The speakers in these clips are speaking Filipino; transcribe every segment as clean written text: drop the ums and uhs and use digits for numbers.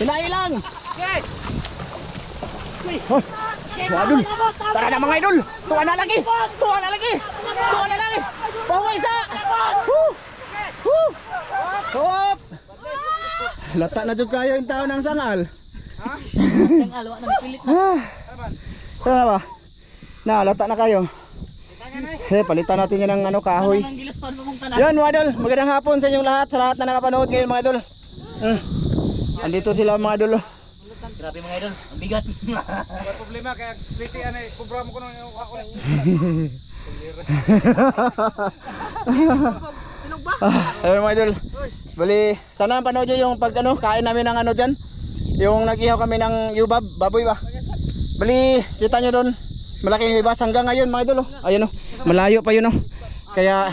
Hinay lang. Yes. Oh, idol. Tara na mga idol. Tuwa na lagi. Tuwa na lagi. Tuwa na lagi. Bawa isa. Hop. Lata na jud kayo yung tao ng sangal. Ha? Sangal, wala na pilit na. Tara ba? Na, lata na kayo. Palitan natin yan ng kahoy. Yan mga idol, magandang hapon sa inyong lahat. Sa lahat na nakapanood ngayon mga idol. Andito sila mga idol. Grabe mga idol, ang bigat. Wala problema kaya pliti anay, kubra mo ko nang ako. Sinog ba? Ayun mga idol. Bali, sana panood nyo yung pag kain namin ng dyan. Yung nag-ihaw kami ng yubab, baboy ba? Bali, kita nyo doon. Malaking hibas hanggang ngayon mga idol. Ayun malayo pa yun Kaya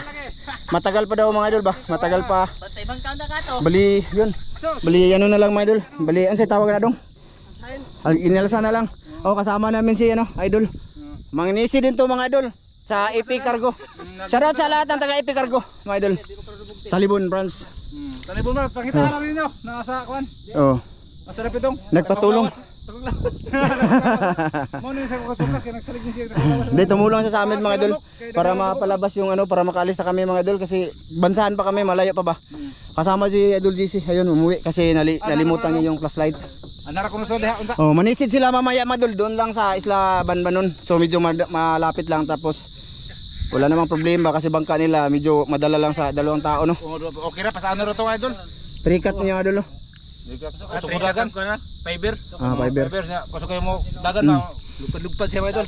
matagal pa daw mga idol ba? Matagal pa. Bali, yun. Bali, na lang mga idol. Bali, ano sa'y tawag na dong? Inalasa na lang. Kasama namin si idol. Manginisi din to mga idol sa EP Cargo. Shoutout sa lahat ng taga EP Cargo mga idol. Salibon branch. Talibon ba, pakita ka lang ninyo. Nasa kwan. Oo. Masarap itong. Nagpatulong. Mo ni sa kusukas kaya nagsalig ni siya. Hindi, tumulong siya sa amin mga idol para mapalabas yung para makaalis na kami mga idol kasi bansahan pa kami, malayo pa ba. Kasama si Idol GC, ayun umuwi kasi nalimutan niya yung flashlight. Anara kuno sa diha unsa? Manisid sila mamaya mga idol doon lang sa Isla Banbanon. So medyo malapit lang tapos wala namang problema kasi bangka nila medyo madala lang sa 2 tao Okay ra pasano ro to idol? Trikat niya idol Kusog dagan ko na, fiber. Fiber. Fiber niya, kusog kayo mo dagan na lugpad siya idol.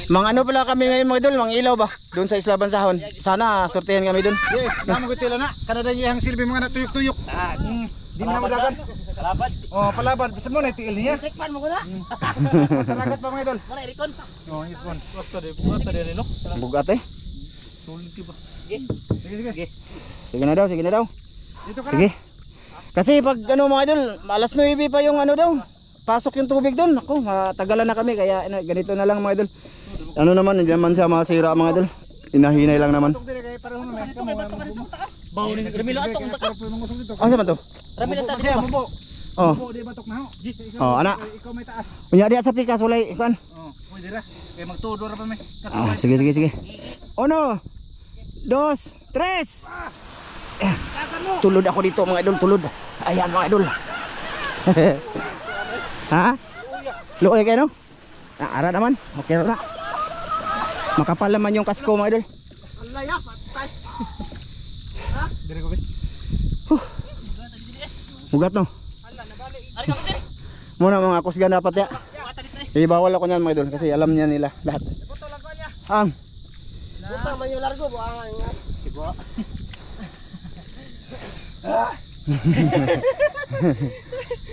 Mga pala kami ngayon mga idol, mga ilaw ba? Doon sa Isla Bansahon. Sana sortehan kami doon. Namo gitila na, kanada iyang silbi mga natuyok-tuyok. Di mo na madagan. Palabad. Palabad. Bisa mo na itiil niya. Tikpan mo ko na. Talagat pa mga idol. Wala irikon. Irikon. Bugat din no. Bugat Sulit ba? Sige. Sige na daw. Dito ka. Sige. Kasi pag mga idol, alas 9 pa yung daw. Pasok yung tubig doon. Ako, matagalan na kami kaya ganito na lang mga idol. Naman, hindi naman siya masira mga idol. Inahinay lang naman. Bawin Ramilo atok unta ka. Ano sa man to? Ramilo ta diha Bubo. Oh. Di batok na ho. Ana. Ikaw may taas. Unya diha sa pikas walay kan. Pwede ra. Kay magtudo ra pa may. Sige. 1, 2, 3. Tulod ako dito mga idol, tulod. Ayan mga idol. Ha? Luoy kayo no? Ara naman. Okay ra. Makapal naman yung kasko mga idol. Alaya, patay. Ha? Dire ko bis. Mugat no. Ari ka kasi. Muna mga kusgan dapat ya. Bawal ako niyan mga idol kasi alam niya nila lahat. Buto lagwan niya. Buta man yung largo buangan nga. Siguro.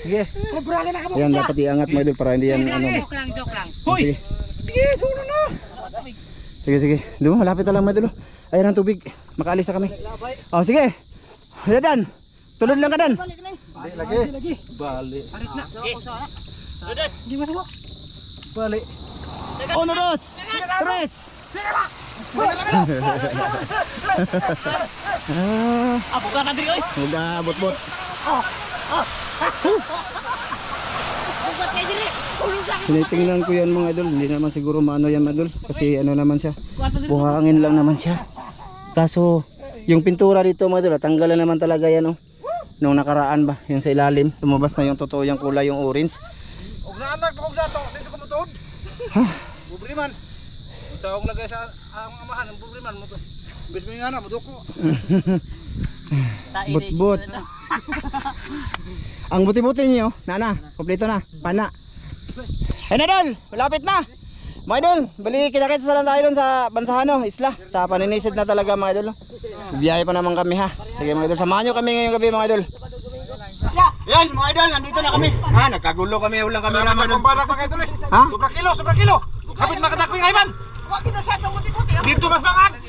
Sige. Yan dapat iangat mga idol para hindi yan Joke lang. Hoy. Sige, dulo na. Sige. Doon malapit na lang mga idol. Ayan ang tubig. Makaalis na kami. Sige. Dan. Tulod lang ka dan. Lagi. Balik. Arit na. Dudas. Di masuk. Balik. 1, 2, 3. Apo ka na diri oy. Uga bot-bot. Tinitingnan ko yan mga idol. Hindi naman siguro maano yan mga idol. Kasi naman siya. Buhangin lang naman siya. Kaso yung pintura dito mga idol, tanggalan naman talaga yan nung nakaraan ba. Yung sa ilalim. Lumabas na yung totoo yung kulay, yung orange. Og naanak og dato dito ko mutuod. Bubriman. Sa og lagay sa ang amahan ng bubriman mo to. Bis mo nga na muduko. Bot-bot. Ang buti-buti niyo, nana, kompleto na, pana. Ay na idol, malapit na. Mga idol, bali kita-kita sa lang tayo doon sa Bansahano, Isla. Sa paninisid na talaga mga idol. Biyahe pa naman kami ha. Sige mga idol, samahan nyo kami ngayong gabi mga idol. Yan mga idol, nandito na kami. Nagkagulo kami, ulang kami naman doon. Ha? Sobra kilo. Kapit makadakwing ayman. Wag kita sa buti-buti. Dito mas bangag.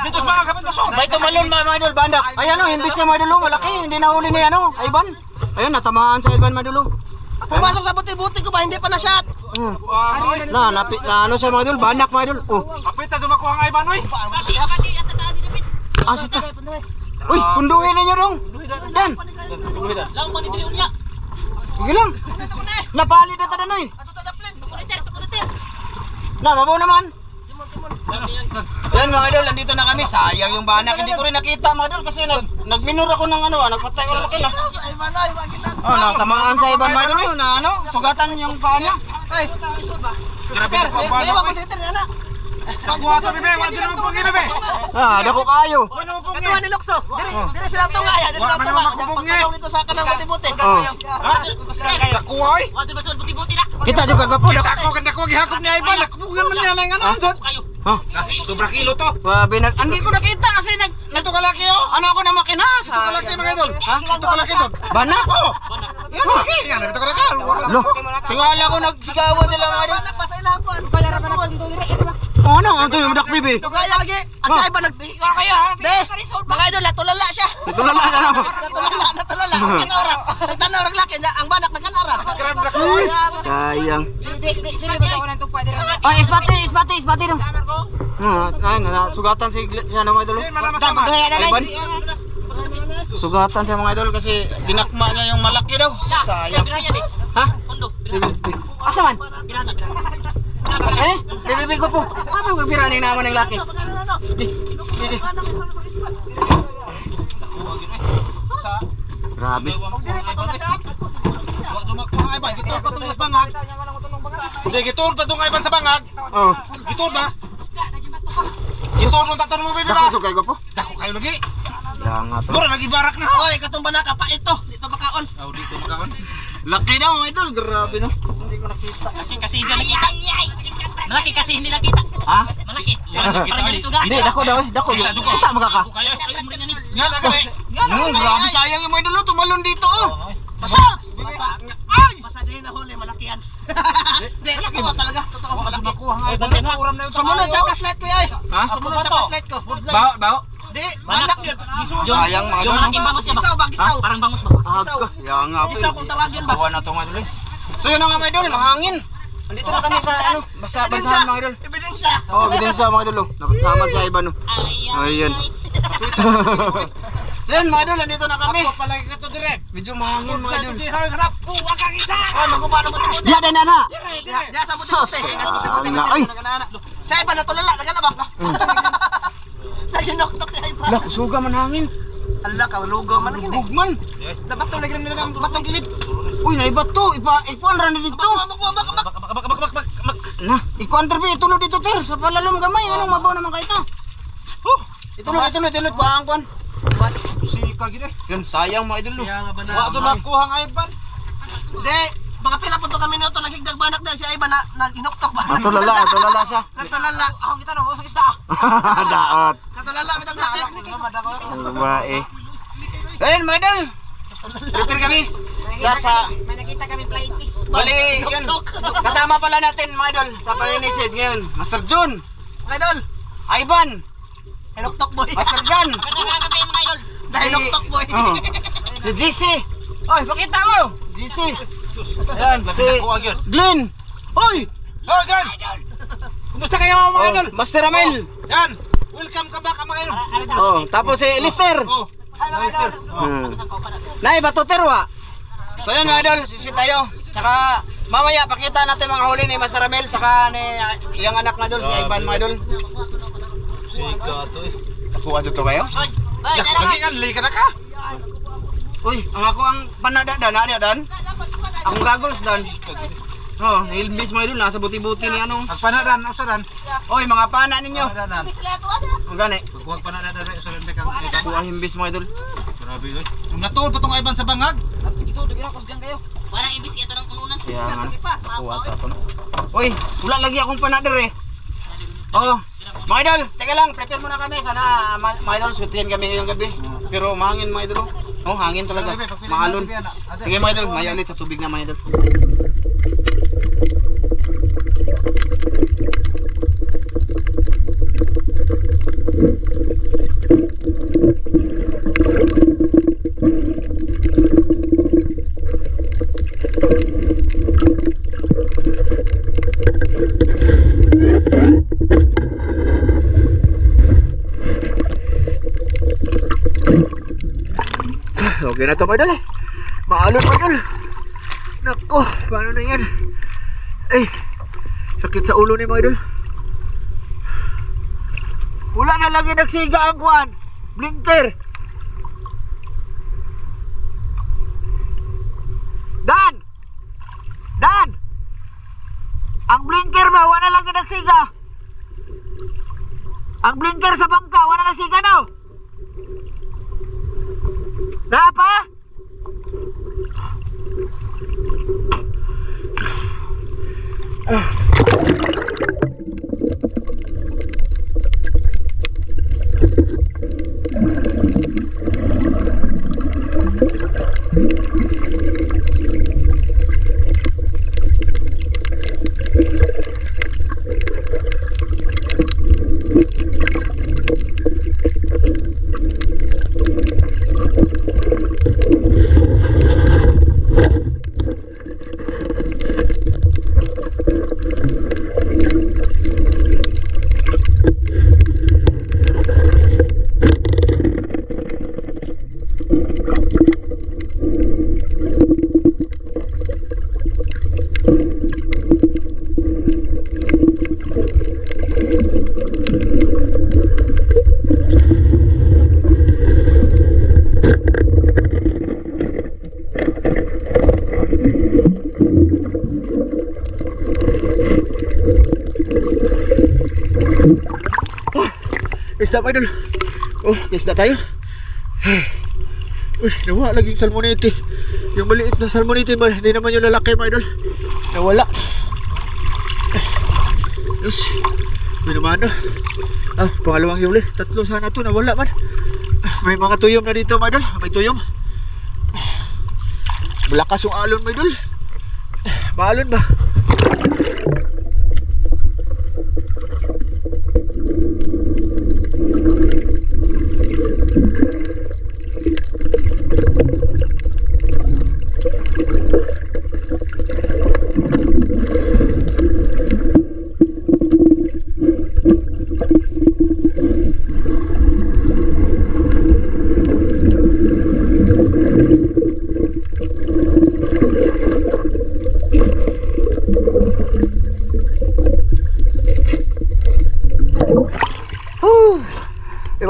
Dito mas bangag kapit masod. Bay tumalon mga idol, bandak. Ayan imbis na mga idol, malaki, hindi nahuli ni Ayban. Ayun, natamaan sa Ayban mga idol. Pumasok sa buti-buti ko ba hindi pa na shot. Napit na siya mga idol, bandak mga idol. Kapit na dumakuha ang ayman oy. Uy, punduin ninyo dong. Dan. Lang man diri unya. Sige lang. Napali na tayo noy. Na, mabaw naman. Yan mga idol, nandito na kami. Sayang yung banak. Hindi ko rin nakita mga idol kasi nagminor ako ng ano, nagpatay ko ng makina. Oh, natamaan sa ibang mga idol na ano, sugatan yung paa niya. Ay, grabe na po ang Nakuha sa bebe, wala din mo pong bebe. ah, dako kayo. Katuwa ni Lokso. Dire silang tunga ya, dire silang tunga. Pagkatong dito sa kanang buti-buti. Oh. Nakuha oy. Wa di basod buti-buti na. Kita juga gapo dako. Ako ganda ko gihakop ni Ivan, nakupugan man niya nang ano. Kayo. Ha? Sobra kilo to. Wabi nag hindi ko nakita kasi Ito kalaki oh. ano ako na makina. Ito kalaki mga idol. Ha? Ito kalaki to. Banak ko. Yan kalaki. Yan ito kalaki. Lo, tingala ko nagsigawan sila mga idol. Pasa ilang ko. Bayar pa na ko dire. Ano ang tuyo dak bibi? Kaya lagi. Asa iba nagbiga kayo ha. De. Mga idol natulala siya. Tulala na naman. Natulala. Kanora. Nagtanaw rag laki ang banak nagkanara. Sayang. Sino ba ko nang tugpa dire? Ay, isbati dong. Ay, sugatan si siya ng mga idol. Ivan. Sugatan sa mga idol kasi dinakma niya yung malaki daw. Sayang. Ha? Asa man? Bibi ko po. Paano magpiranin naman ng laki? Grabe. Gitur pa tong bangag. Hindi gitur pa tong Ivan sa bangag. Oh. Gitur ba? Gitur mo tatanong mo bebe ba? Dako to kay po. Dako kayo lagi. Lang nga to. Mura lagi barak na. Oy, katong banaka pa ito. Dito bakaon. Oh, dito makaon. Laki daw mga idol. Grabe no. Hindi ko nakita. Laki kasi hindi nakita. Malaki kasi hindi nakita. Ha? Malaki. Parang ganito na. Hindi, dako daw eh. Dako. Kita makaka. Nga na gani. Grabe sayang yung mga idol. Tumalon dito oh. Basag! Ay! Basa din na huli, malaki yan. Hindi, totoo talaga. Totoo, malaki. Ay, bantay na. Uram na yung Sumunod sa flashlight ko ay. Ha? Sumunod sa flashlight ko. Bao. Di, banak yun. Sayang mga Yung idol. malaking bangus yan ba? Gisaw ba? Gisaw. Parang bangus ba? Sayang nga po. Gisaw kung tawagin ba? Bawa na to mga idol. So yun na nga mga idol, mahangin. Andito na kami sa ano, basahan mga idol. Ebidensya. Oh, ebidensya mga idol. Nakasama sa iba no. Ayun. So yun mga idol, nandito na kami. Ako palagi ka to dire. Medyo mahangin mga idol. Harap. Buwa ka kita. Oh, magubalo mo ito. Diya din na. Diya sa Sos. buti-buti. Ay. Sa iba natulala, nagana ba? Naginok-nok sa iba. Lah, suga man hangin. Ala ka, lugaw man lagi. Bugman. Dapat to lagi ng batong gilid. Uy, naiba to. Ikuan ra ni dito. Na, ikuan terbi itulo dito ter sa palalom gamay. Anong mabaw naman kay ta? Itulo baang kuan. Sika gid eh. Yun, sayang mga idol. Wa to nakuha ang Ivan. Di, baka pila po to kami nito nagigdag banak na si Ivan na naginoktok ba? Tulala siya. Natulala. Ako kita no, sa isda. Daot. Natulala mitang laki. Bae. Ayun, mga idol. Prepare kami. Sa May nakita kami flying fish. bali, yun. Kasama pala natin mga idol sa Palinisid ngayon. Master Jun, Idol, Ivan, hinoktok boy. Master Jan. Dahil hinoktok boy. Oh. Si GC. Oy, pakita mo. GC. Ayan, si Glenn. Oy, Oh, gan. Kumusta kayo mga idol? Master Amel. Yan. Welcome ka back mga idol. Oh, tapos si Lister. Oh. Nay, Batuterwa. So yun mga idol, sisi tayo. Tsaka mamaya pakita natin mga huli ni Master Amel tsaka ni iyang anak na idol si Ivan mga idol. Sika to eh. Nakuha dito kayo? Lagi kan lili ka na ka. Uy, ang ako ang panada na niya dan. Ang goggles dan. Oh, ilbis mga idol nasa buti-buti ni ano. Ang panadan, usadan. Oy, mga pana ninyo. Panadan. Ang gani. Huwag panadan dere usadan bekang. Kuha himbis mga idol. Grabe oi. Natuol pa tong Ivan sa bangag. Parang ibis ito ng kununan. Kaya nga. Kuha ta ko. Uy, wala lagi akong panada eh. Oh, mga idol, teka lang, prepare muna kami. Sana mga idol, switihan kami ngayong gabi. Pero mahangin mga idol. Oh, hangin talaga. Mahalon. Sige mga idol, maya ulit sa tubig na mga idol. Okay na to mga idol eh. Maalon mga idol. Nako, paano na yan? Ay, sakit sa ulo ni mga idol. Wala na lagi nagsiga ang kuwan. Blinker. Dan! Dan! Ang blinker ba? Wala na lagi nagsiga. Ang blinker sa bangka, wala na siga no? Na pa? Isda pa idol. Oh, isda tayo. Uy, nawa laging salmonite. Yung maliit na salmonite ba? Hindi naman yung lalaki mga idol. Nawala. Yes. Minumano. Ah, pangalawang huli. 3 sana to, nawala man. May mga tuyom na dito mga idol. May tuyom. Malakas yung alon mga idol. Maalon ba?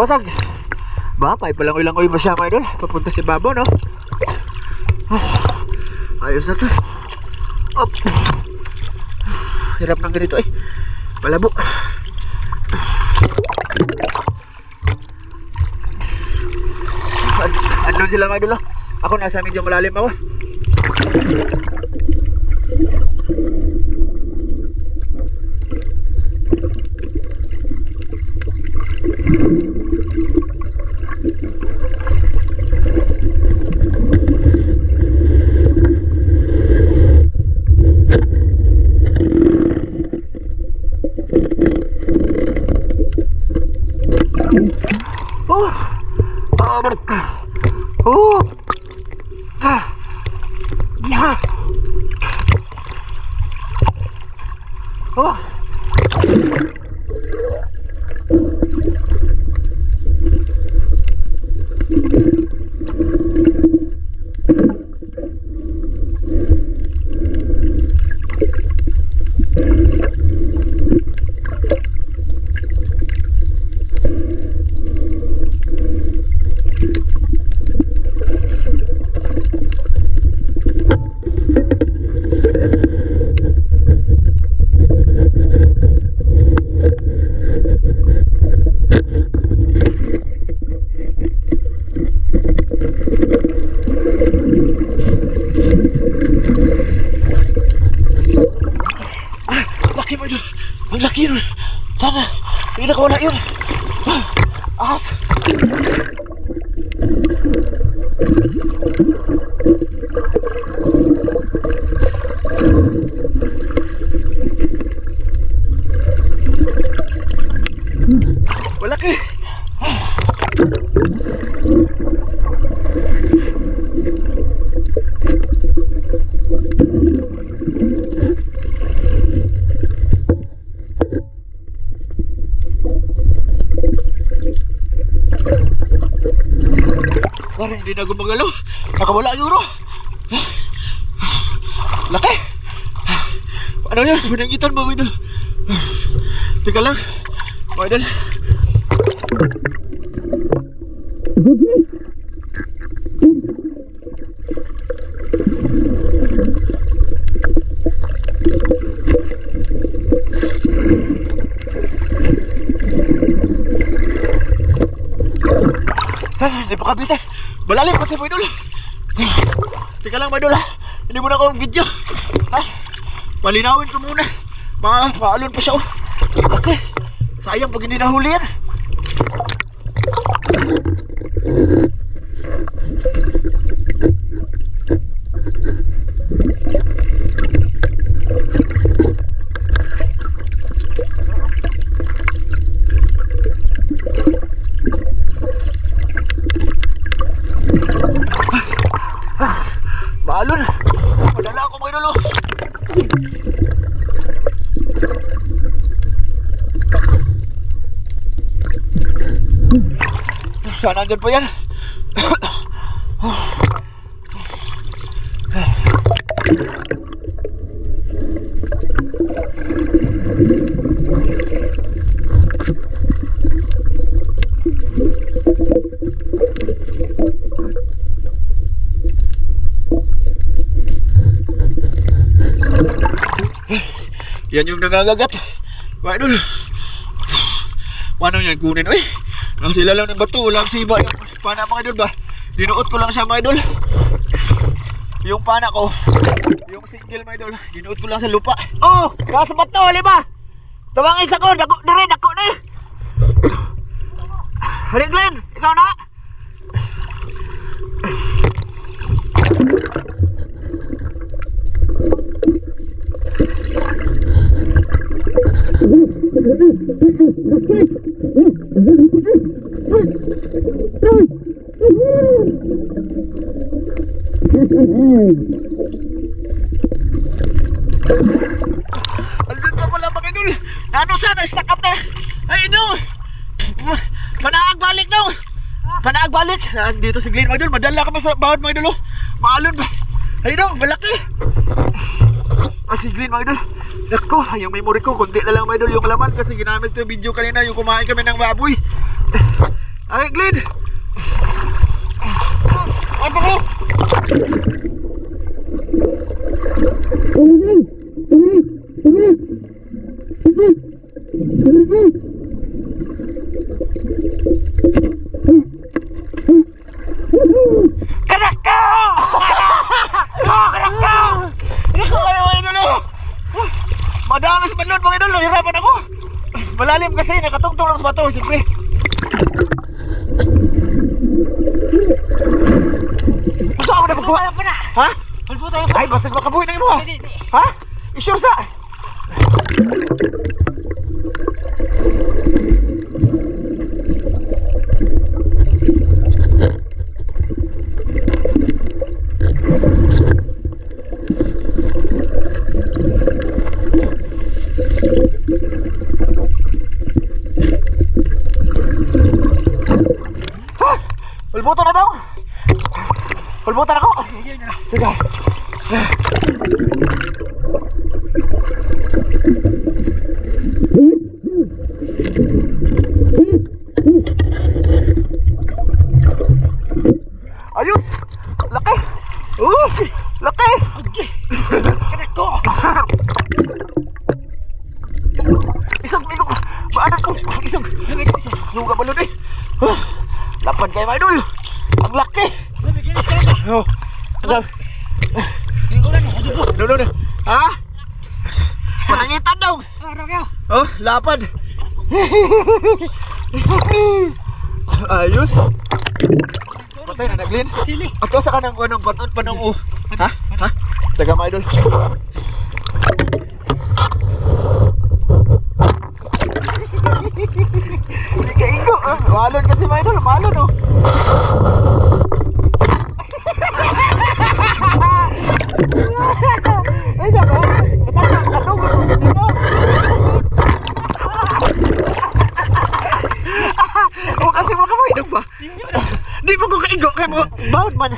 Basag. Bapay palang ilang-oy ba siya mga idol? Papunta si Babo no? Ayos na to. Op. Hirap ng ganito eh. Malabo. Andun sila mga idol. Ako nasa medyo malalim ako. Ang laki nun. Sana hindi nakawala yun. Ahas. Malaki. Parang hindi na gumagalaw. Nakawala yung uro. Laki! Ano yan? Pinangitan ba, mga idol? Teka lang, mga idol. Saan? Hindi pa kapitas. Malalim kasi, mga idol. Teka lang, mga idol. Hindi muna ako video. Ay, palinawin ko muna. Maalon pa siya. Oh. Laki. Sayang pag hindi nahuli yan. Maalon. Padala ako, mga idol. Saan nandun po yan? Yan yung nangangagat. Mga idol. Paano yan kunin? Uy, nang sila lang ng bato, walang siba. Yung pana, mga idol ba? Dinuot ko lang siya, mga idol. Yung pana ko, yung single, mga idol, dinuot ko lang sa lupa. Oh, nasa bato, lima. Tawang isa ko, dako na rin, dako na. Hari Glenn, ikaw na. Aldun pa pala, mga idol. Ano sana, stack up na. Ay, no. Panaag balik daw. Panaag balik. Dito si Glenn, mga idol. Madala kami sa bawat, mga idol. Maalon ba? Ay, no, malaki. Si Glenn, mga idol. Ako, yung memory ko, konti na lang, mga idol, yung laman. Kasi ginamit ko yung video kanina, yung kumain kami ng baboy. Ay, Glenn. Ay, Glenn. Karaka! Karaka! Ikaw kayo, mga idol. Madami sa balon, mga idol. Hirapan ako. Malalim kasi, nakatungtong lang sa bato. Siyempre. Masa ako na magkuha? Ha? Ay, basag makabuhi na mo. Ha? Isure sa? Pulbutan na daw. Pulbutan ako. Sige. Ayos. Laki. Laki. Kanako. Isang minok. Baanat ko. Isang. Luga balon eh. Lapad kayo, mga idol. Ang laki. Nabiginis ka na. Oo. Asal? No. Ha? Panangitan daw. Oh, lapad. Ayos. Patay na naglin. Sili. Ato sa kanang anong paton panong o. Ha? Ha? Taga, mga idol. Hindi ka ingo. Malon kasi, mga idol. Malon, oh. Ay, sabi. Katulog. O, kasi mo ka mo inog ba? Di mo ko kaigo. Kaya mo, bawad man.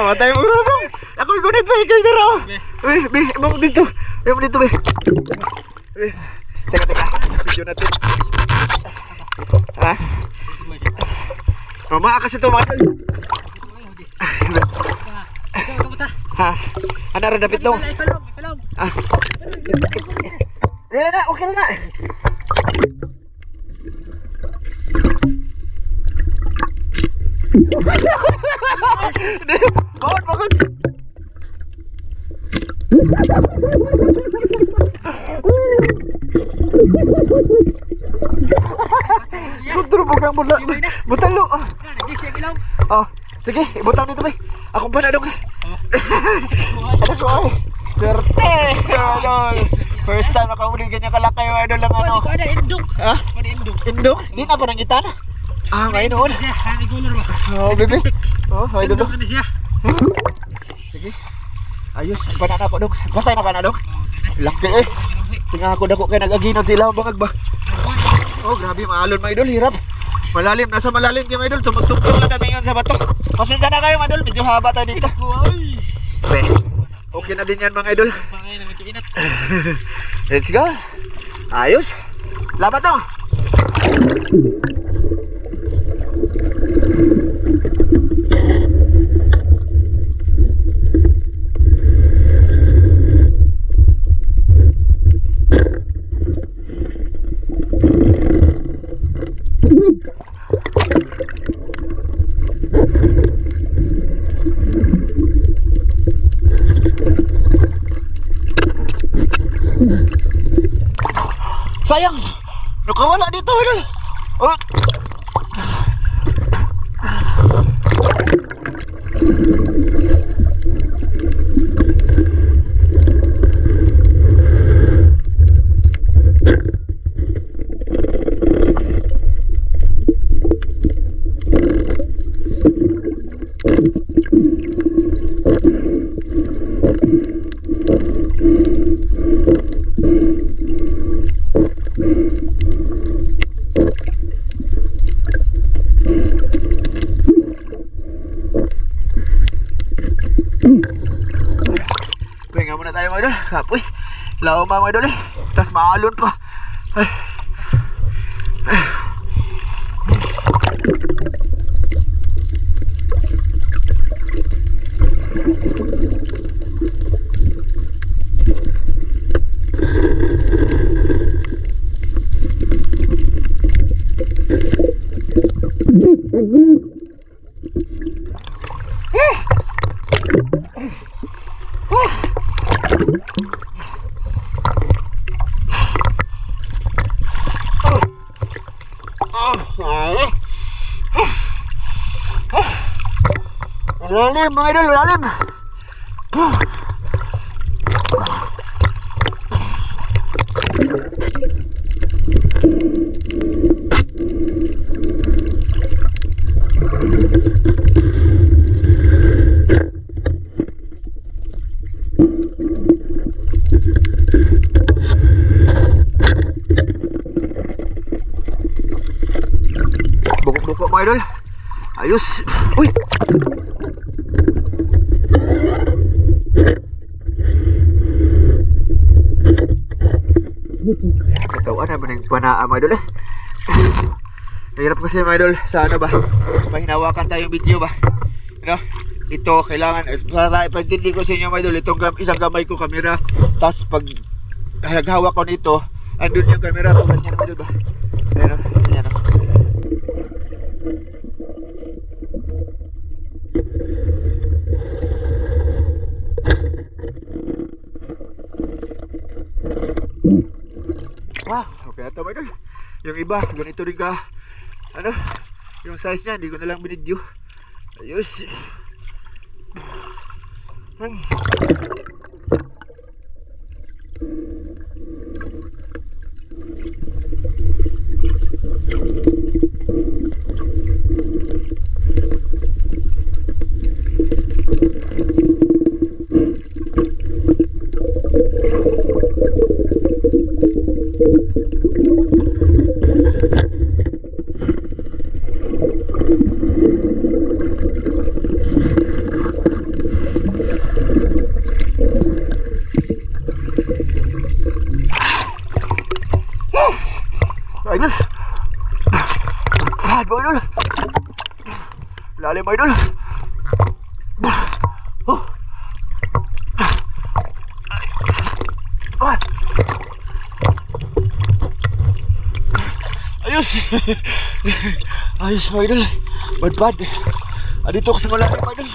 Matay mo rin dong. Ako ikunit ba? Ikaw dito raw. Be, emang dito. Emang dito, be. Teka. Video natin. Ha? Mama, kasi ito mga idol. Ha? Ano rin dapit to? Ah. Wala na, okay na. Bangun. Betul bukan budak. Betul lu. Oh, sige, ibutang dito ba? Akong pa na dong. Ano ko ay? Serte, idol. First time nakahuli ganyan kalaki yung idol lang ano. Ada induk. Ha? Ada induk. Indok? Di na pa nang itan? Ah, ngayon noon. Hani gulur ba? Oh, bebe. Oh, idol. Induk siya. Sige. Ayos, banana po dong. Basta na banana dong. Laki eh. Tingnan ako dako kay nag-aginod sila bangag ba. Oh, grabe maalon mga idol, hirap. Malalim, nasa malalim kayo mga idol. Tumagtugtog lang kami ngayon sa bato. Pasensya na kayo mga idol, medyo haba tayo dito. Be, okay na din yan mga idol. Let's go. Ayos. Labat dong. Sayang, nakawala dito idol. Oh. Pahinga muna tayo mga idol. Kapoy. Lao mga idol eh. Tapos maalon pa. Ay. Lalim mga idol, lalim. Bukok-bukok mga idol. Ayos. Uy. Katawan na ba ng panaa mga idol eh. Nahirap kasi mga idol sa ano ba, mahinawakan tayong video ba, ano? Ito kailangan, para ipagtindi ko sa inyo mga idol, itong isang gamay ko kamera, tapos pag naghawak ko nito, andun yung kamera, tulad niya mga idol ba. Pero, yan o. Wow, okay na ito mga idol. Yung iba, ganito rin ka. Ano, yung size niya, hindi ko na lang binidyo. Ayos. Ayos. Mga idol. Lalim mga idol. Oh. Ayos. Ayos mga idol. Bad. Dito ako sa malalim mga idol.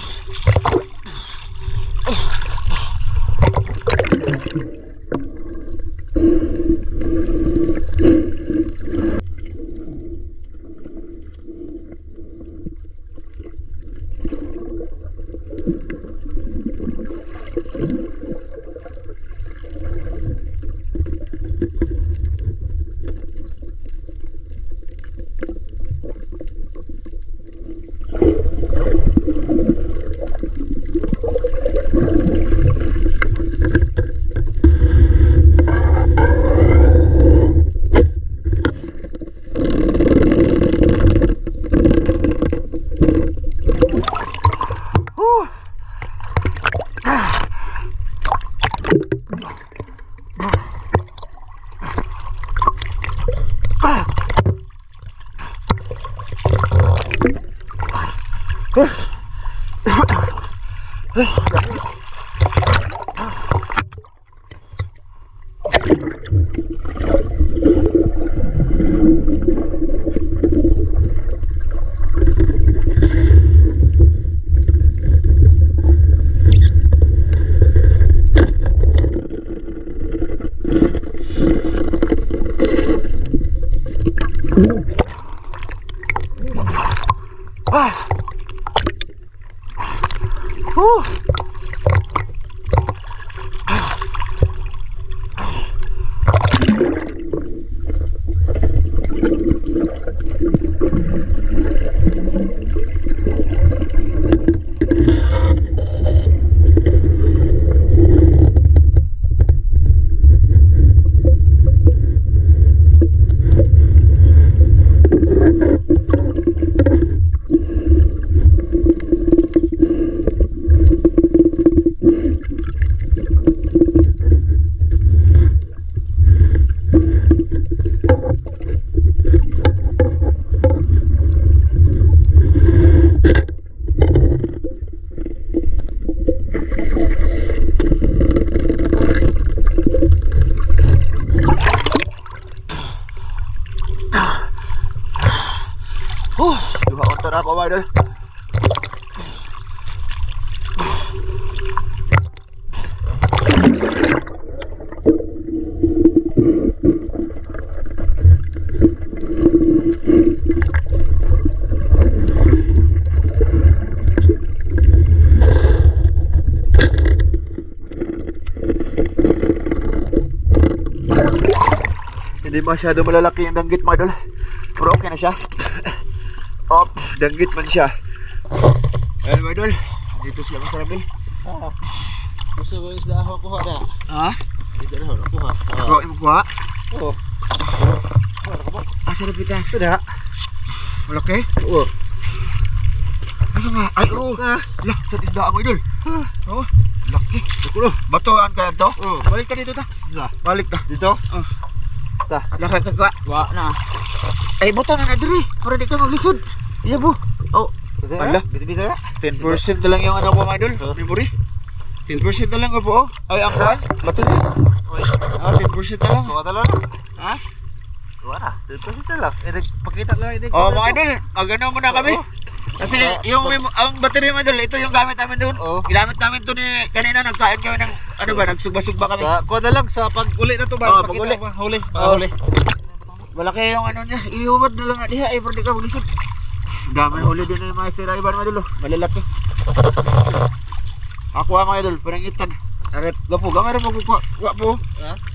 Duha onta na ako mga idol. Hindi masyado malalaki yung danggit mga idol. Pero okay na siya. Op, danggit man siya. Ayan mga idol. Dito sila mga sarapin. Gusto mo isda ako kuha na? Ha? Isda na ako kuha. Ikaw yung kuha? Oo. Sarap ito. Tidak. Malaki? Oo. Asa nga? Ay, oo. Lah, sa isda ang idol. Oo. Laki. Tukulo. Batoan ka na to? Oo. Balik ka dito ta. Balik ta. Dito? Oo. Ta. Laki ka ka. Wa na. Ay, buta na na diri. Para di ka maglisod. Iya po. Oh. Ala. Biti-biti na. 10% na lang yung ano ko mga idol. Memory. 10% na lang ko po. Ay, ang kuhan. Bato na. 10% na lang. Kuha talaga. Ha? Kuha na. 10% na lang. Pakita lang. Oh, mga idol. Magano muna kami. Kasi yung ang battery mga idol, ito yung gamit namin doon. Ginamit namin to ni kanina, nagkain kami ng ano ba, nagsugba-sugba kami. Kuha na lang sa pag-uli na to ba? Oh, pag-uli. Huli. Huli. Malaki yung ano niya, iuwad na lang na diha, pero di ka maglisod. Dami huli din na yung mga sira iba mga idol, malalaki. Ako mga idol, panangitan. Aret, gapo, gamay rin magkukuha po.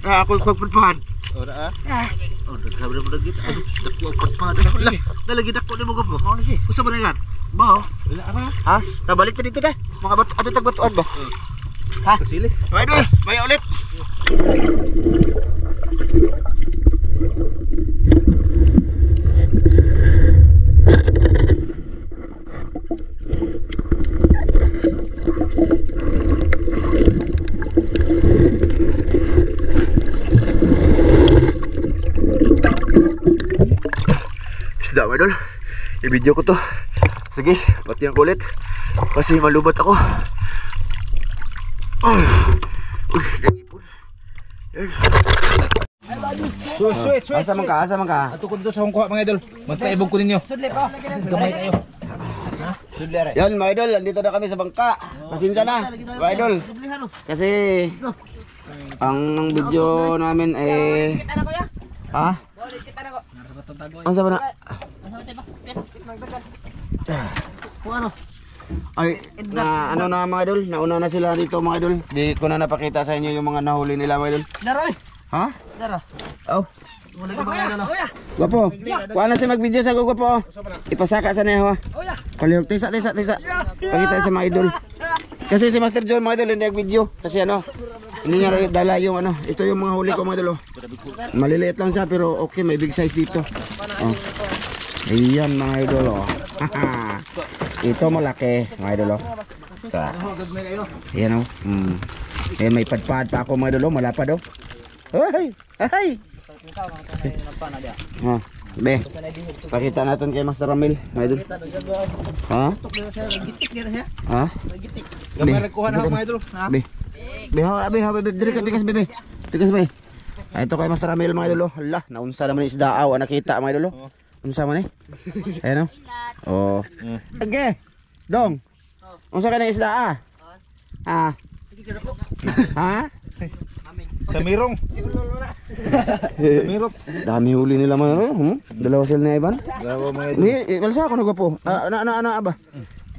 Ako yung pagpunpahan. Ora Oh, nagsabi na mo nagit. Dako ang pagpunpahan. Dalagin ako ni mo gapo. Kusa ba na yan? Ba, wala apa? Has, tabalik ka dito na. Mga bato, ano tagbatuan ba? Ha? Kasili. Mga idol, maya ulit. isda mga idol. I-video ko to. Sige, patihan ko ulit. Kasi malubat ako. Uy, nag-ipon. Yan. Sweet. Asa man ka? Ato ko dito sa Hong Kong mga idol. Magpaibog ko ninyo. Gamay kayo. Yan mga idol, andito na kami sa bangka. Pasensya na, mga idol. Kasi ang video namin eh ha? Ang sabi na? Ay, na ano na mga idol, nauna na sila dito mga idol. Di ko na napakita sa inyo yung mga nahuli nila mga idol. Daroy. Ha? Daro. Oh. Wala ka mga idol. Gwapo, kuha na siya mag-video sa gwapo. Ipasaka sa niya ha. Kalihog, tisa. Pakita sa mga idol. Kasi si Master John mga idol hindi nag-video. Kasi ano, hindi niya dala yung ano. Ito yung mga huli ko mga idol. Maliliit lang siya pero okay, may big size dito. Oh. Ayan mga idol. Ito malaki mga idol. Ayan o. Ayan may padpad pa ako mga idol. Malapad o. Ay! Be, pakita natin kay Master Ramil, mga idol. Ha? Ha? Gamay nagkuha na ako mga idol. Be, dire ka, pikas be. Ito kay Master Ramil mga idol. Hala, naunsa naman yung isdaaw, nakita mga idol. Unsa man eh? Ayan o. Oh. Okay. Dong. Unsa ka ng isda ah? Ha? Sa Mirong. Dami huli nila man ano? Dalawa sila ni Ivan. Dalawa mga idol. Ni, balsa ako nagwapo. Ano aba?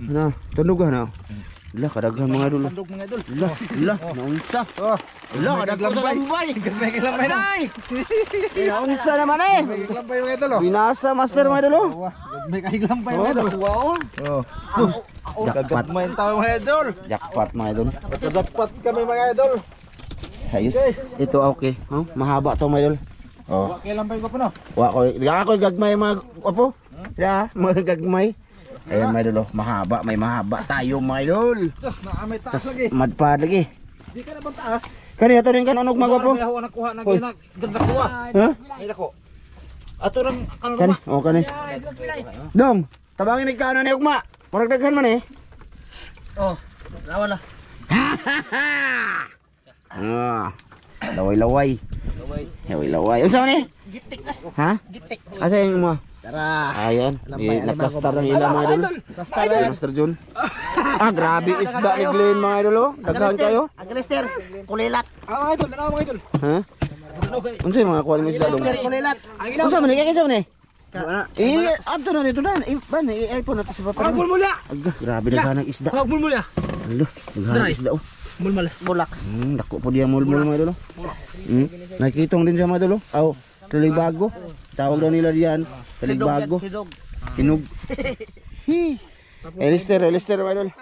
Na, tunog na. Lah kadaghan mga idol. Pandog mga idol. Lah, naunsa. Lah kadaghan sa lambay. Gamay kay lambay na. Ay! Naunsa naman eh. Lambay mga idol. Binasa Master mga idol. Gamay kay lambay mga idol. Wow. Jackpot mo yung tao mga idol. Jackpot mga idol. Jackpot kami mga idol. Ayos. Ito okay. Oh, mahaba to mga idol. Oh. Kay lambay ko pa no. Wa ko, ako gagmay mga apo. Ya, mga gagmay. Ayan mga idol, mahaba, may mahaba tayo mga idol. Tapos naamay taas lagi. Madpad lagi. Di ka na bang taas? Kani ato rin kan onog magwapo. May ako nakuha na ginak. Nakuha. Ha? Ay nako. Ato lang Kani, oh kani. Dong, tabangin mi kaano ni ugma. Murag daghan man eh. Oh, nawala. Laway-laway. Unsa man eh? Gitik. Ha? Gitik. Asa yung mo? Tara. Ayun, naplastar ng ilang mga idol. Master John. Grabe isda ni Glenn mga idol oh. Daghan kayo. Agalister. Kulilat. idol, ano mga idol? Ha? Unsa yung mga kuha mo isda dong? Kulilat. Unsa man eh? Kinsa man eh? Ato na dito na. Ban, i-iPhone na to sa papa. Mulya. Aga, grabe daghan ng isda. Mulya. Alo, daghan ng isda oh. Mulmalas. Bulaks. Dako po diya mulmul mga idol. Nakitong din siya mga idol. Aw, talibago. Tawag daw nila diyan, talibago. Hinog. Elister mga idol.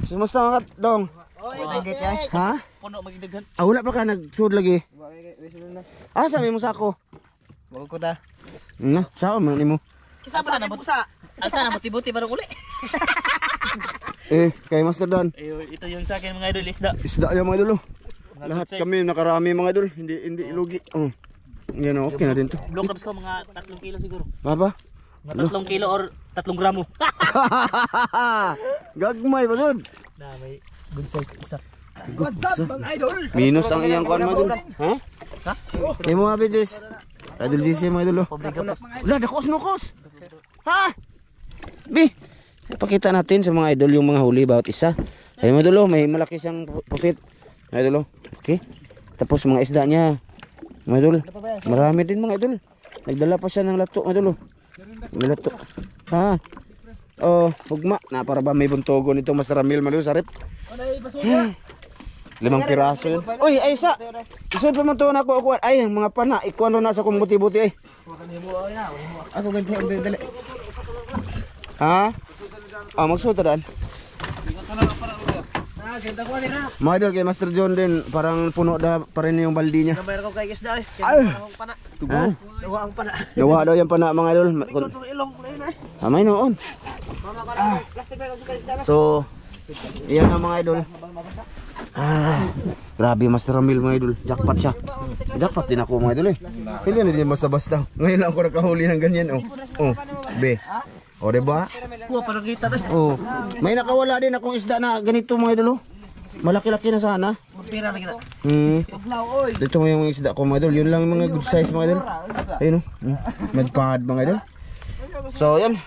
Sumusta mga dong? Ha? Puno magidaghan. Wala pa ka nagsud lagi. Sabi mo sa ako. Wag ko ta. Saan man nimo? Kisa ba na busa? Asa na buti-buti barong uli. Kay Master Dan. Ito yung sa akin mga idol isda. Isda yan mga idol. Lahat kami nakarami mga idol, hindi ilugi. Yan okay na din to. Block crabs ko mga 3 kilo siguro. Baba? Mga 3 kilo or 3 gramo. Gagmay ba dun? Na may good size isa. Minus ang iyang kuan mga idol. Ha? Kay mo abi Jess. Idol Jess mga idol. Wala dakos. Ha? Bi. Pakita natin sa mga idol yung mga huli bawat isa. Ay mga idol, may malaki siyang profit. Mga idol. Okay. Tapos mga isda niya. Mga idol. Marami din mga idol. Nagdala pa siya ng lato mga idol. May lato. Ha? Hugma. Na para ba may buntogo nito Master Ramil malo sa rep. 5 piraso yun. Uy, ay isa. Isod pa man to na ako. Ay, mga pana. Ikuan ro na sa kong buti-buti ay. Ako ganito ang dali. Ha? Magsuot daan. Mga idol kay Master John din, parang puno na pa rin yung baldi niya. Nabayar ko kay isda eh. Kaya ang pana. Ha? Nawa ang pana. Nawa daw yung pana mga idol. Itong ilong ko na eh. May noon. Mama ka lang. Plastic bag ang isda. So, iyan ang mga idol. Grabe Master Ramil mga idol. Jackpot siya. Jackpot din ako mga idol eh. Hindi na din basta-basta. Ngayon lang ako nakahuli ng ganyan oh. Oh, be. O diba? Kuha parang kita tayo. Oh. May nakawala din akong isda na ganito mga idol oh. Malaki-laki na sana. Pira na kita. Dito mo yung isda ko mga idol. Yun lang yung mga good size mga idol. Ayun oh. Madpad mga idol. So yan.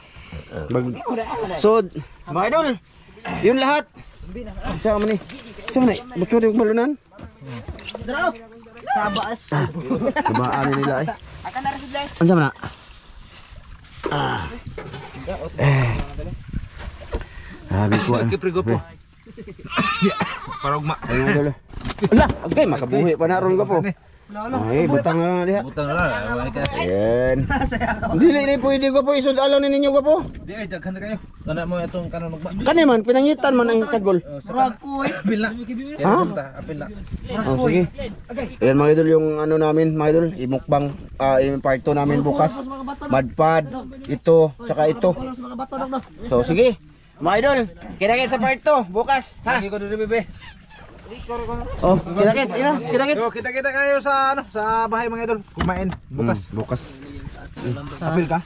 So mga idol. Yun lahat. Sama ni. Sama ni. Bukso din malunan. Sabas. Sabaan nila eh. Akan na rin si Blay. Ano sama na? Habi ko. Kiprigo po. Para ugma. Ayun idol. Ala, agay makabuhi pa naron ko po. Ay, butang na lang diha. Butang na. Yan. Dili na pwede ko po isud alaw ni ninyo ko po. Di ay daghan na kayo. Kana mo itong kanon ugma. Kani man pinangitan man ang sagol. Rakoy. Apil na. Ha? Apil na. Oh, sige. Ayan mga idol yung ano namin mga idol, imukbang yung part 2 namin bukas. Madpad, ito, tsaka ito. So sige. Mga idol, kita-kits sa part 2 bukas, ha? Lagi ko dito bebe. Oh, kita-kits, ina, kita-kits. Yo, kita-kita kayo sa ano, sa bahay mga idol. Kumain bukas. Bukas. Apil ka?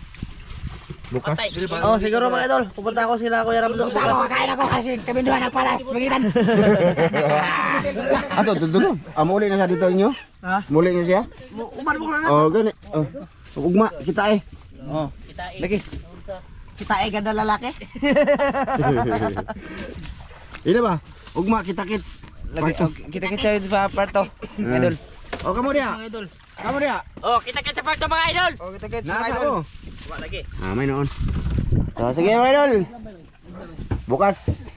Bukas. Oh, siguro mga idol. Pupunta ako sila Kuya Ramzo. Ako, kakain ako kasi kami doon nagpalas. Magitan. Ato, tutulo. Muli na siya dito inyo? Ha? Muli na siya? Umar mo lang. Oh, gani. Oh. Ugma, kita eh. Oh. Lagi. Kita ay ganda lalaki. Ina ba? Ugma, kita-kits. Kita-kita sa parto. Idol. Oh, kamu dia. Kamu dia. Oh, kita-kita sa part mga idol. Oh, kita-kita Nasa mga idol. ko. May noon. So, sige mga idol. Bukas